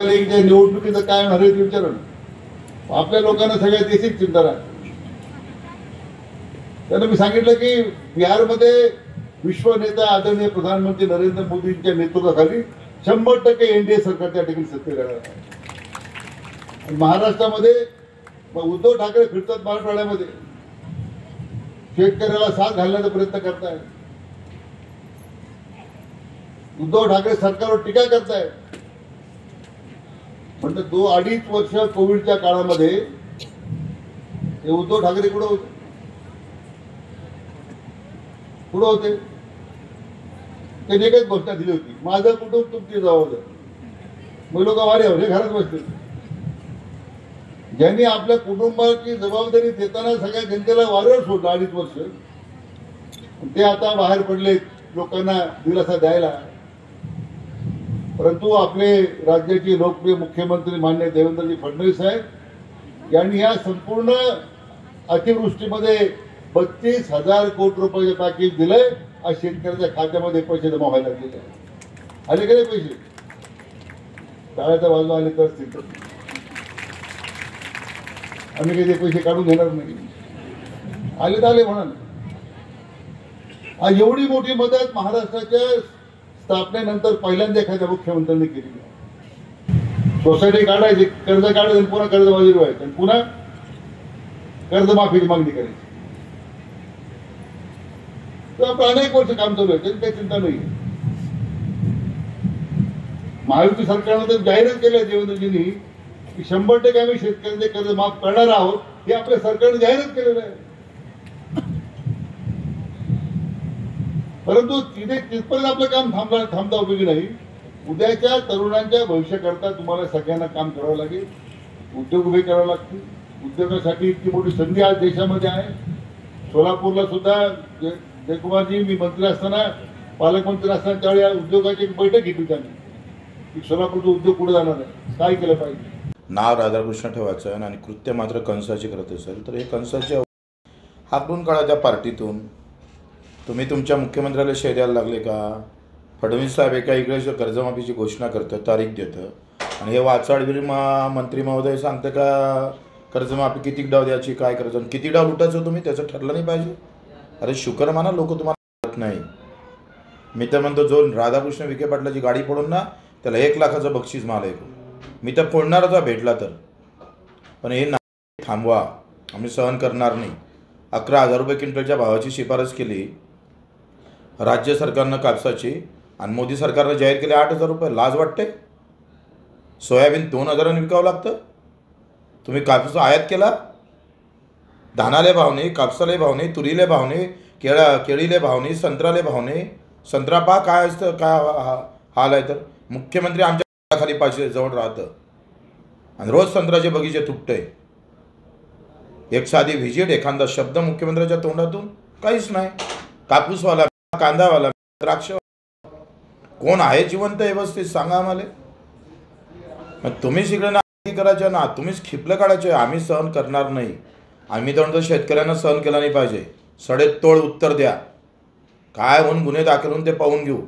निवडणुकीचं काय होणार आहे विचारून आपल्या लोकांना सगळ्यात देशील चिंता आहे. त्यांना मी सांगितलं की बिहारमध्ये विश्व नेता आदरणीय प्रधानमंत्री नरेंद्र मोदींच्या नेतृत्वाखाली 100% एनडीए सरकार त्या ठिकाणी सत्तेत येणार आहे. महाराष्ट्रामध्ये उद्धव ठाकरे फिरतात मराठवाड्यामध्ये शेतकऱ्याला साथ घालण्याचा प्रयत्न करतायत. उद्धव ठाकरे सरकारवर टीका करतायत. म्हणजे 2-2.5 वर्ष कोविडच्या काळामध्ये हे उद्धव ठाकरे कुठं होते? त्यांनी एकच घोषणा दिली होती, माझं कुटुंब तुमची जबाबदारी. मग लोक वारे हे घरात बसले. ज्यांनी आपल्या कुटुंबाची जबाबदारी देताना सगळ्या जनतेला वाऱ्यावर सोडलं 2.5 वर्ष, ते आता बाहेर पडले लोकांना दिलासा द्यायला. परंतु आपले राज्याचे लोकप्रिय मुख्यमंत्री माननीय देवेंद्रजी फडणवीस साहेब यांनी या संपूर्ण अतिवृष्टीमध्ये 32,000 कोटी रुपयाचे पॅकेज दिलंय. आज शेतकऱ्याच्या खात्यामध्ये पैसे जमा व्हायला लागलेले आले का पैसे? टाळ्याच्या बाजूला आले तर आम्ही काही ते पैसे काढून घेणार नाही. आले तर आले म्हणा. आज एवढी मोठी मदत महाराष्ट्राच्या स्थापनेनंतर पहिल्यांदा एखाद्या मुख्यमंत्र्यांनी केली. सोसायटी काढायची, कर्ज काढायचं, पुन्हा कर्जबाजारी व्हायचं, पुन्हा कर्जमाफीची मागणी करायची. तर आपण अनेक वर्ष काम चालू आहे, त्याची काही चिंता नाही. महायुती सरकारनं तर जाहीरच केलं देवेंद्रजींनी की 100% आम्ही शेतकऱ्यांचे कर्ज माफ करणार आहोत. हे आपल्या सरकारने जाहीरच केलेलं आहे. परंतु तिथे तिथपर्यंत आपलं काम थांबता उपयोगी नाही. उद्याच्या तरुणांच्या भविष्याकरता तुम्हाला सगळ्यांना काम करावं लागेल. उद्योग उभे करावे लागतील. उद्योगासाठी इतकी मोठी संधी आज देशामध्ये आहे. सोलापूरला सुद्धा जयकुमारजी, मी मंत्री असताना, पालकमंत्री असताना त्यावेळी या उद्योगाची एक बैठक घेतली त्यांनी की सोलापूरचा उद्योग पुढे जाणार आहे, काय केलं पाहिजे. नाव राधाकृष्ण ठेवायचं आहे आणि कृत्य मात्र कंसाची करत असेल तर हे कंसाचे हाकलून काढा त्या पार्टीतून. तुम्ही तुमच्या मुख्यमंत्र्याला शेअर द्यायला लागले का? फडणवीस साहेब एका इकडे कर्जमाफीची घोषणा करतं, तारीख देतं, आणि हे वाचाडवीर मंत्री महोदय सांगतं का कर्जमाफी किती डाव द्यायची, काय करायचं, आणि किती डाव लुटायचं तुम्ही त्याचं ठरलं नाही पाहिजे. अरे शुक्र माना लोक तुम्हाला करत नाही. मी तर म्हणतो जो राधाकृष्ण विखे पाटलाची गाडी पडून ना त्याला 1 लाखाचं बक्षीस मला ऐकू. मी तर फोडणारच आहे भेटला तर. पण हे ना थांबवा, आम्ही सहन करणार नाही. 11,000 रुपये क्विंटलच्या भावाची शिफारस केली राज्य सरकारनं कापसाची, आणि मोदी सरकारनं जाहीर केले 8,000 रुपये. लाज वाटते? सोयाबीन 2,000 विकावं लागतं. तुम्ही कापूस आयात केला. धानाले भाव नाही, कापसाले भाव नाही, तुरीले भाव नाही, केळीले भाव नाही, संत्र्याले भाव नाही. संत्रा पहा काय असतं, काय हाल आहे. तर मुख्यमंत्री आमच्या खाली पाचशे जवळ राहतं आणि रोज संत्र्याचे बगीचे तुटते. एक साधी व्हिजिट, एखादा शब्द मुख्यमंत्र्याच्या तोंडातून काहीच नाही. कापूसवाला, कांदावाला, द्राक्ष, कोण आहे जिवंत व्यवस्थित सांगा आम्हाला. मग तुम्हीच इकडे ना करायचं ना, तुम्हीच खिपलं काढायचे. आम्ही सहन करणार नाही. आम्ही तर शेतकऱ्यांना सहन केला नाही पाहिजे. सडेतोड उत्तर द्या. काय होऊन गुन्हे दाखल होऊन ते पाहून घेऊ.